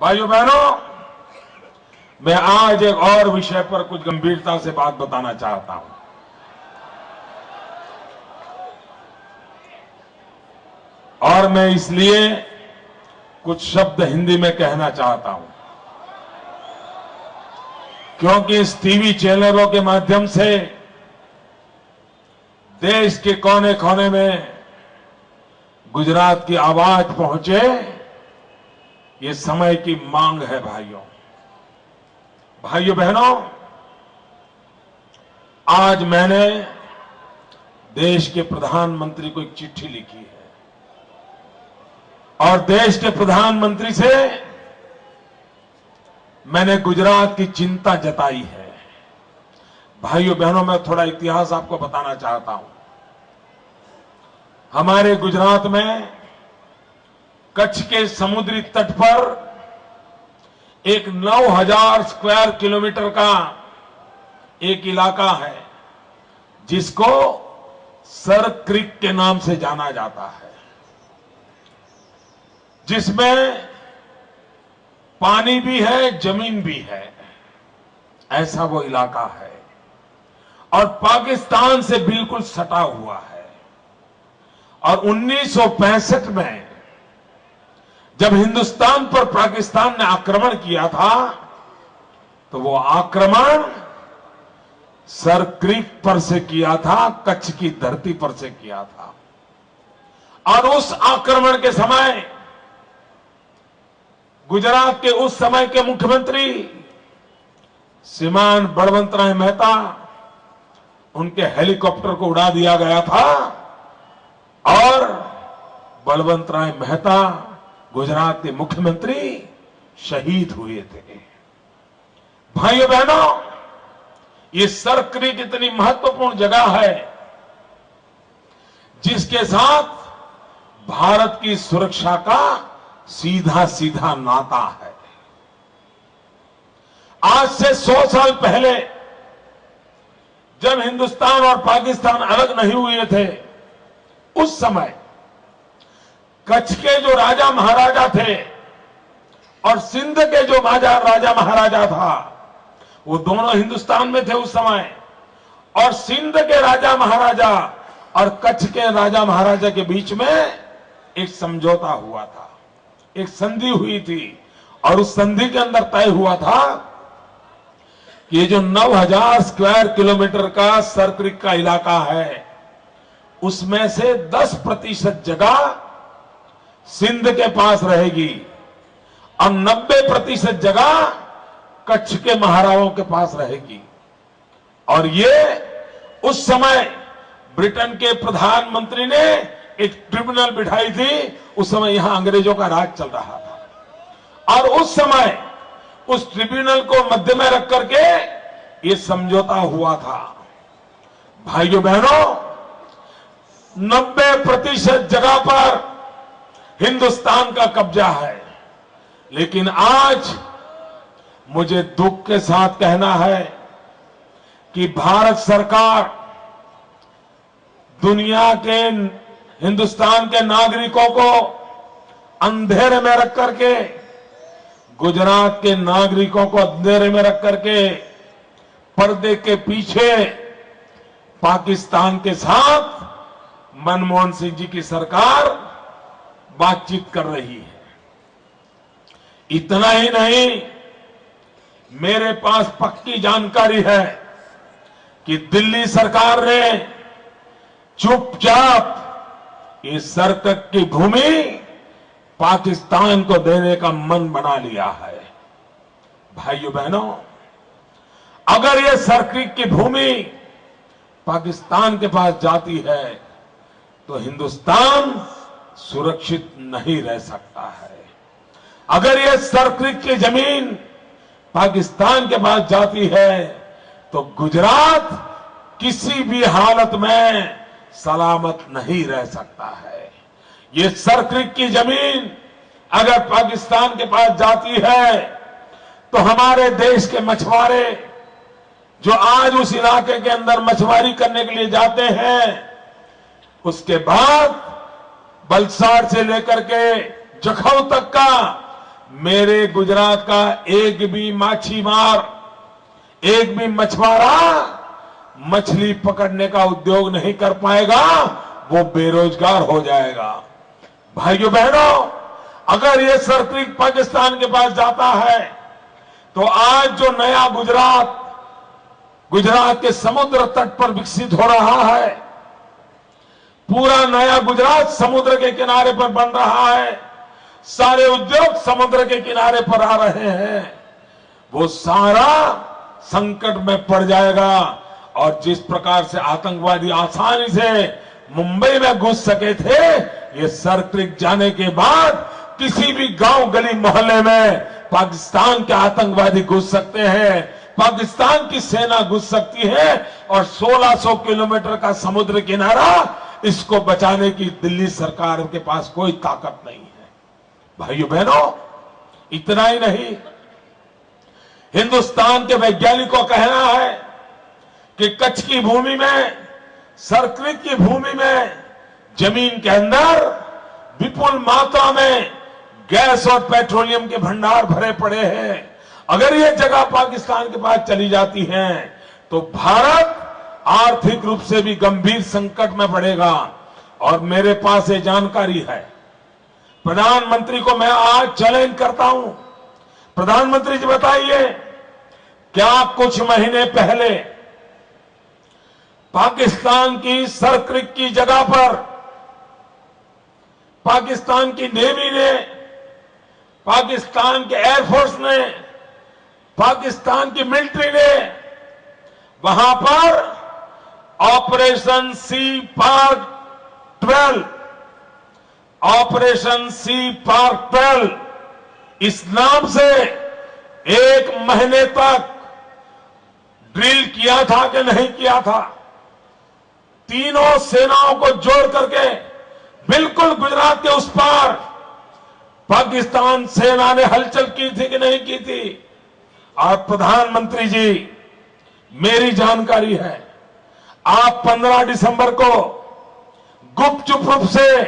भाइयों बहनों, मैं आज एक और विषय पर कुछ गंभीरता से बात बताना चाहता हूं। और मैं इसलिए कुछ शब्द हिंदी में कहना चाहता हूं, क्योंकि इस टीवी चैनलों के माध्यम से देश के कोने कोने में गुजरात की आवाज पहुंचे, ये समय की मांग है। भाइयों बहनों, आज मैंने देश के प्रधानमंत्री को एक चिट्ठी लिखी है और देश के प्रधानमंत्री से मैंने गुजरात की चिंता जताई है। भाइयों बहनों, मैं थोड़ा इतिहास आपको बताना चाहता हूं। हमारे गुजरात में कच्छ के समुद्री तट पर एक 9000 स्क्वायर किलोमीटर का एक इलाका है जिसको सर क्रीक के नाम से जाना जाता है, जिसमें पानी भी है, जमीन भी है। ऐसा वो इलाका है और पाकिस्तान से बिल्कुल सटा हुआ है। और 1965 में जब हिंदुस्तान पर पाकिस्तान ने आक्रमण किया था, तो वो आक्रमण सर क्रीक पर से किया था, कच्छ की धरती पर से किया था। और उस आक्रमण के समय गुजरात के उस समय के मुख्यमंत्री श्रीमान बलवंतराय मेहता, उनके हेलीकॉप्टर को उड़ा दिया गया था और बलवंतराय मेहता गुजरात के मुख्यमंत्री शहीद हुए थे। भाइयों बहनों, ये सर क्रीक इतनी महत्वपूर्ण जगह है जिसके साथ भारत की सुरक्षा का सीधा सीधा नाता है। आज से 100 साल पहले जब हिंदुस्तान और पाकिस्तान अलग नहीं हुए थे, उस समय कच्छ के जो राजा महाराजा थे और सिंध के जो राजा महाराजा था, वो दोनों हिंदुस्तान में थे उस समय। और सिंध के राजा महाराजा और कच्छ के राजा महाराजा के बीच में एक समझौता हुआ था, एक संधि हुई थी। और उस संधि के अंदर तय हुआ था कि ये जो 9000 स्क्वायर किलोमीटर का सर क्रीक का इलाका है, उसमें से 10% जगह सिंध के पास रहेगी और 90% जगह कच्छ के महाराजाओं के पास रहेगी। और ये उस समय ब्रिटेन के प्रधानमंत्री ने एक ट्रिब्यूनल बिठाई थी। उस समय यहां अंग्रेजों का राज चल रहा था और उस समय उस ट्रिब्यूनल को मध्य में रख करके ये समझौता हुआ था। भाइयों बहनों, 90% जगह पर हिंदुस्तान का कब्जा है। लेकिन आज मुझे दुख के साथ कहना है कि भारत सरकार दुनिया के, हिंदुस्तान के नागरिकों को अंधेरे में रख करके, गुजरात के नागरिकों को अंधेरे में रख करके पर्दे के पीछे पाकिस्तान के साथ मनमोहन सिंह जी की सरकार बातचीत कर रही है। इतना ही नहीं, मेरे पास पक्की जानकारी है कि दिल्ली सरकार ने चुपचाप इस सर क्रीक की भूमि पाकिस्तान को देने का मन बना लिया है। भाइयों बहनों, अगर यह सर क्रीक की भूमि पाकिस्तान के पास जाती है तो हिंदुस्तान सुरक्षित नहीं रह सकता है। अगर यह सर क्रीक की जमीन पाकिस्तान के पास जाती है तो गुजरात किसी भी हालत में सलामत नहीं रह सकता है। ये सर क्रीक की जमीन अगर पाकिस्तान के पास जाती है तो हमारे देश के मछुआरे जो आज उस इलाके के अंदर मछुआरी करने के लिए जाते हैं, उसके बाद वलसाड से लेकर के जखौ तक का मेरे गुजरात का एक भी माछीमार, एक भी मछुआरा मछली पकड़ने का उद्योग नहीं कर पाएगा, वो बेरोजगार हो जाएगा। भाइयों बहनों, अगर ये सर्किट पाकिस्तान के पास जाता है तो आज जो नया गुजरात के समुद्र तट पर विकसित हो रहा है, पूरा नया गुजरात समुद्र के किनारे पर बन रहा है, सारे उद्योग समुद्र के किनारे पर आ रहे हैं, वो सारा संकट में पड़ जाएगा। और जिस प्रकार से आतंकवादी आसानी से मुंबई में घुस सके थे, ये सर्किट जाने के बाद किसी भी गांव गली मोहल्ले में पाकिस्तान के आतंकवादी घुस सकते हैं, पाकिस्तान की सेना घुस सकती है, और 1600 किलोमीटर का समुद्र किनारा, इसको बचाने की दिल्ली सरकार के पास कोई ताकत नहीं है। भाइयों बहनों, इतना ही नहीं, हिंदुस्तान के वैज्ञानिकों का कहना है कि कच्छ की भूमि में, सर्किट की भूमि में, जमीन के अंदर विपुल मात्रा में गैस और पेट्रोलियम के भंडार भरे पड़े हैं। अगर ये जगह पाकिस्तान के पास चली जाती है तो भारत आर्थिक रूप से भी गंभीर संकट में पड़ेगा। और मेरे पास ये जानकारी है, प्रधानमंत्री को मैं आज चैलेंज करता हूं, प्रधानमंत्री जी बताइए, क्या कुछ महीने पहले पाकिस्तान की सर्किट की जगह पर पाकिस्तान की नेवी ने, पाकिस्तान के एयरफोर्स ने, पाकिस्तान की मिलिट्री ने वहां पर operation C park 12, operation C park 12 इस नाम से 1 महीने तक ड्रिल किया था कि नहीं किया था? तीनों सेनाओं को जोड़ करके बिल्कुल गुजरात के उस पार पाकिस्तान सेना ने हलचल की थी कि नहीं की थी? और प्रधानमंत्री जी, मेरी जानकारी है, आप 15 दिसंबर को गुपचुप रूप से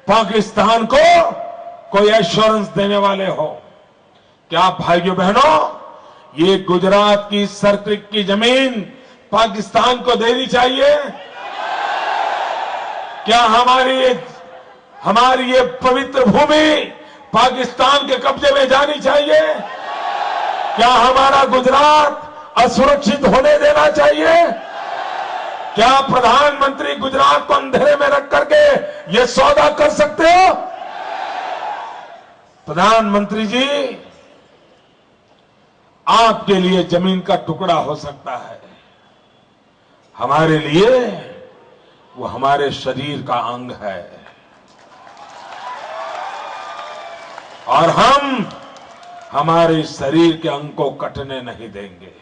पाकिस्तान को कोई एश्योरेंस देने वाले हो। क्या भाइयों बहनों, ये गुजरात की सर्किट की जमीन पाकिस्तान को देनी चाहिए? क्या हमारी ये पवित्र भूमि पाकिस्तान के कब्जे में जानी चाहिए? क्या हमारा गुजरात असुरक्षित होने देना चाहिए? क्या प्रधानमंत्री गुजरात को अंधेरे में रख करके ये सौदा कर सकते हो? प्रधानमंत्री जी, आपके लिए जमीन का टुकड़ा हो सकता है, हमारे लिए वो हमारे शरीर का अंग है, और हम हमारे शरीर के अंग को कटने नहीं देंगे।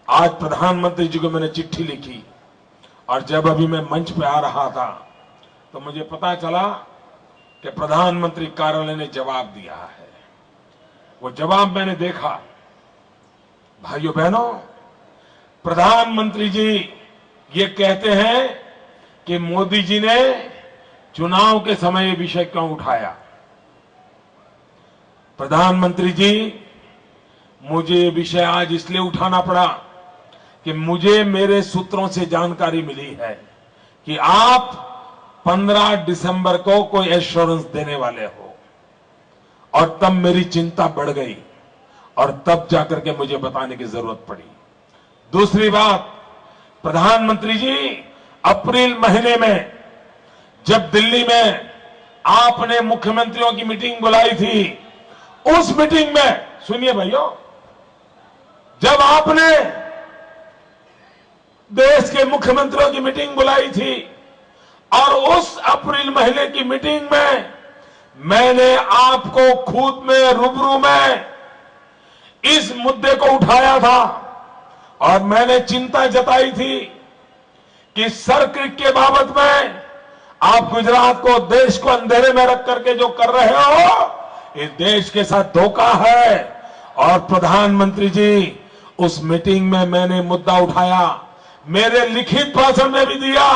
आज प्रधानमंत्री जी को मैंने चिट्ठी लिखी, और जब अभी मैं मंच पे आ रहा था तो मुझे पता चला कि प्रधानमंत्री कार्यालय ने जवाब दिया है। वो जवाब मैंने देखा, भाइयों बहनों, प्रधानमंत्री जी ये कहते हैं कि मोदी जी ने चुनाव के समय ये विषय क्यों उठाया। प्रधानमंत्री जी, मुझे ये विषय आज इसलिए उठाना पड़ा कि मुझे मेरे सूत्रों से जानकारी मिली है कि आप 15 दिसंबर को कोई एश्योरेंस देने वाले हो, और तब मेरी चिंता बढ़ गई, और तब जाकर के मुझे बताने की जरूरत पड़ी। दूसरी बात, प्रधानमंत्री जी, अप्रैल महीने में जब दिल्ली में आपने मुख्यमंत्रियों की मीटिंग बुलाई थी, उस मीटिंग में, सुनिए भाइयों, जब आपने देश के मुख्यमंत्रियों की मीटिंग बुलाई थी, और उस अप्रैल महीने की मीटिंग में मैंने आपको खुद में रूबरू में इस मुद्दे को उठाया था, और मैंने चिंता जताई थी कि सर्किट के बाबत में आप गुजरात को, देश को अंधेरे में रख करके जो कर रहे हो, ये देश के साथ धोखा है। और प्रधानमंत्री जी, उस मीटिंग में मैंने मुद्दा उठाया, मेरे लिखित भाषण में भी दिया,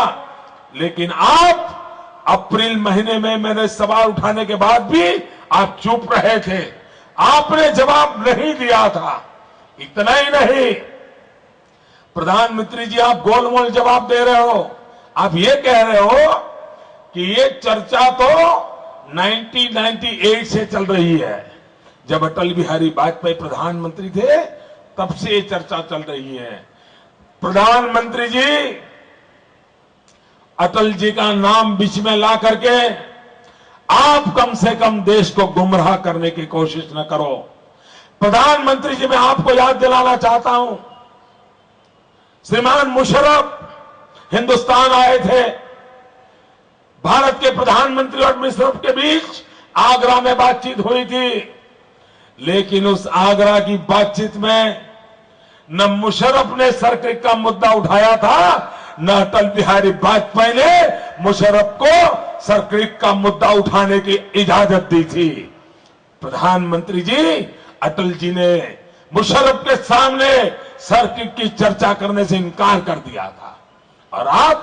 लेकिन आप अप्रैल महीने में मैंने सवाल उठाने के बाद भी आप चुप रहे थे, आपने जवाब नहीं दिया था। इतना ही नहीं, प्रधानमंत्री जी आप गोलमोल जवाब दे रहे हो। आप ये कह रहे हो कि ये चर्चा तो 1998 से चल रही है, जब अटल बिहारी वाजपेयी प्रधानमंत्री थे तब से ये चर्चा चल रही है। प्रधानमंत्री जी, अटल जी का नाम बीच में ला करके आप कम से कम देश को गुमराह करने की कोशिश न करो। प्रधानमंत्री जी, मैं आपको याद दिलाना चाहता हूं, श्रीमान मुशर्रफ हिंदुस्तान आए थे, भारत के प्रधानमंत्री और मुशर्रफ के बीच आगरा में बातचीत हुई थी, लेकिन उस आगरा की बातचीत में न मुशर्रफ ने सर्किट का मुद्दा उठाया था, न अटल बिहारी वाजपेयी ने मुशर्रफ को सर्किट का मुद्दा उठाने की इजाजत दी थी। प्रधानमंत्री जी, अटल जी ने मुशर्रफ के सामने सर्किट की चर्चा करने से इनकार कर दिया था, और आप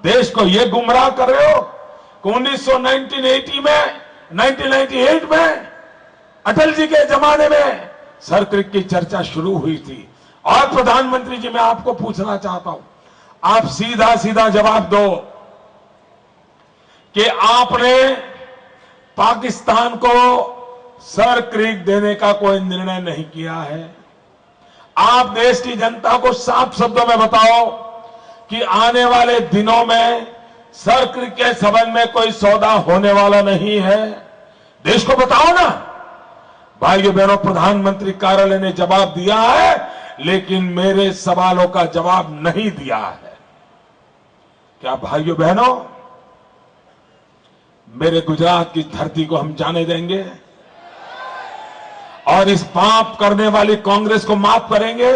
देश को यह गुमराह कर रहे हो कि 1998 में अटल जी के जमाने में सर्किट की चर्चा शुरू हुई थी। और प्रधानमंत्री जी, मैं आपको पूछना चाहता हूं, आप सीधा सीधा जवाब दो कि आपने पाकिस्तान को सर्किट देने का कोई निर्णय नहीं किया है। आप देश की जनता को साफ शब्दों में बताओ कि आने वाले दिनों में सर्किट के संबंध में कोई सौदा होने वाला नहीं है। देश को बताओ ना। भाइयों बहनों, प्रधानमंत्री कार्यालय ने जवाब दिया है, लेकिन मेरे सवालों का जवाब नहीं दिया है। क्या भाइयों बहनों, मेरे गुजरात की धरती को हम जाने देंगे और इस पाप करने वाली कांग्रेस को माफ करेंगे?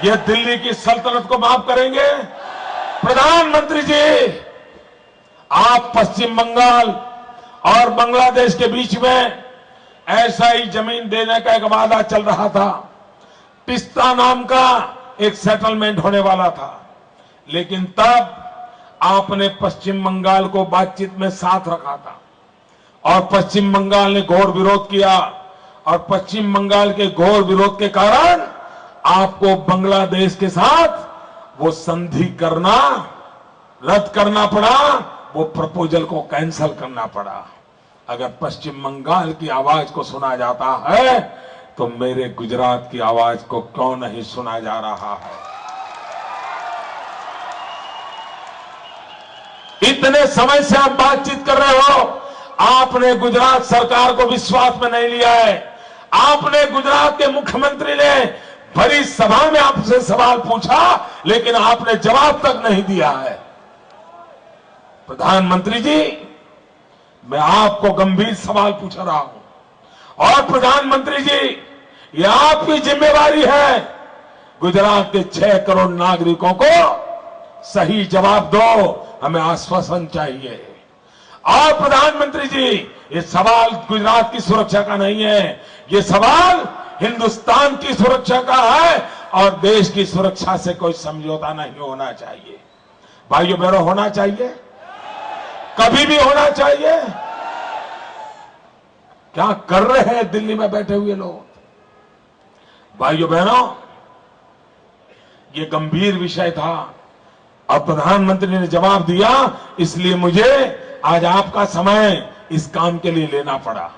ये दिल्ली की सल्तनत को माफ करेंगे? प्रधानमंत्री जी, आप पश्चिम बंगाल और बांग्लादेश के बीच में ऐसा ही जमीन देने का एक वादा चल रहा था, तिस्ता नाम का एक सेटलमेंट होने वाला था, लेकिन तब आपने पश्चिम बंगाल को बातचीत में साथ रखा था और पश्चिम बंगाल ने घोर विरोध किया, और पश्चिम बंगाल के घोर विरोध के कारण आपको बांग्लादेश के साथ वो संधि करना, रद्द करना पड़ा, वो प्रपोजल को कैंसिल करना पड़ा। अगर पश्चिम बंगाल की आवाज को सुना जाता है तो मेरे गुजरात की आवाज को क्यों नहीं सुना जा रहा है? इतने समय से आप बातचीत कर रहे हो, आपने गुजरात सरकार को विश्वास में नहीं लिया है। आपने गुजरात के मुख्यमंत्री ने बड़ी सभा में आपसे सवाल पूछा, लेकिन आपने जवाब तक नहीं दिया है। प्रधानमंत्री जी, मैं आपको गंभीर सवाल पूछ रहा हूं, और प्रधानमंत्री जी, ये आपकी जिम्मेवारी है। गुजरात के 6 करोड़ नागरिकों को सही जवाब दो, हमें आश्वासन चाहिए। और प्रधानमंत्री जी, ये सवाल गुजरात की सुरक्षा का नहीं है, ये सवाल हिंदुस्तान की सुरक्षा का है, और देश की सुरक्षा से कोई समझौता नहीं होना चाहिए। भाइयों बहनों, होना चाहिए, कभी भी होना चाहिए। क्या कर रहे हैं दिल्ली में बैठे हुए लोग? भाइयों बहनों, ये गंभीर विषय था और प्रधानमंत्री ने जवाब दिया, इसलिए मुझे आज आपका समय इस काम के लिए लेना पड़ा।